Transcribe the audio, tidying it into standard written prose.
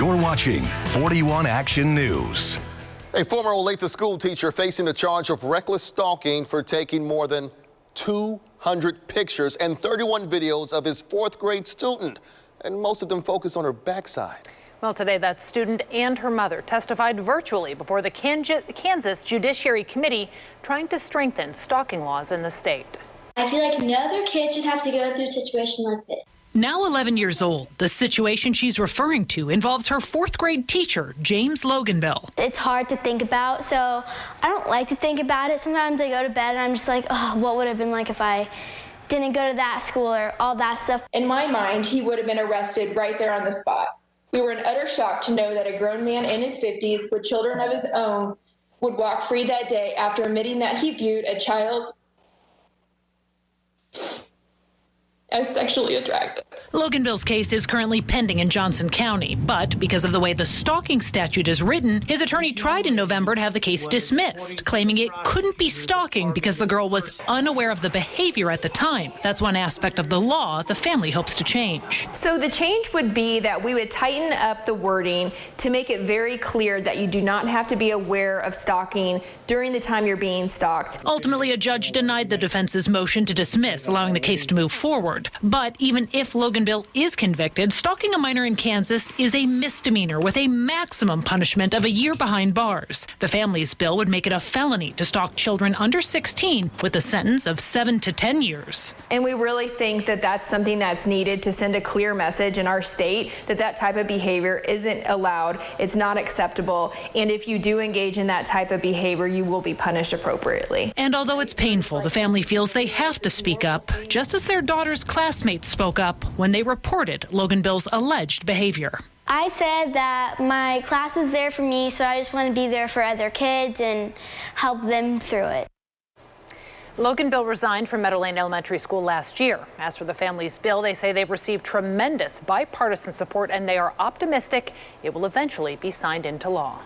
You're watching 41 Action News. A former Olathe school teacher facing a charge of reckless stalking for taking more than 200 pictures and 31 videos of his fourth grade student, and most of them focus on her backside. Well, today that student and her mother testified virtually before the Kansas Judiciary Committee trying to strengthen stalking laws in the state. I feel like no other kid should have to go through a situation like this. Now 11 years old, the situation she's referring to involves her fourth grade teacher, James Loganville. It's hard to think about, so I don't like to think about it. Sometimes I go to bed and I'm just like, oh, what would it have been like if I didn't go to that school or all that stuff. In my mind, he would have been arrested right there on the spot. We were in utter shock to know that a grown man in his 50s with children of his own would walk free that day after admitting that he viewed a child as sexually attractive. Loganville's case is currently pending in Johnson County, but because of the way the stalking statute is written, his attorney tried in November to have the case dismissed, claiming it couldn't be stalking because the girl was unaware of the behavior at the time. That's one aspect of the law the family hopes to change. So the change would be that we would tighten up the wording to make it very clear that you do not have to be aware of stalking during the time you're being stalked. Ultimately, a judge denied the defense's motion to dismiss, allowing the case to move forward. But even if Loganville is convicted, stalking a minor in Kansas is a misdemeanor with a maximum punishment of a year behind bars. The family's bill would make it a felony to stalk children under 16 with a sentence of 7 to 10 years. And we really think that that's something that's needed to send a clear message in our state that that type of behavior isn't allowed, it's not acceptable, and if you do engage in that type of behavior, you will be punished appropriately. And although it's painful, the family feels they have to speak up, just as their daughter's classmates spoke up when they reported Loganville's alleged behavior. I said that my class was there for me, so I just want to be there for other kids and help them through it. Loganville resigned from Meadow Lane Elementary School last year. As for the family's bill, they say they've received tremendous bipartisan support and they are optimistic it will eventually be signed into law.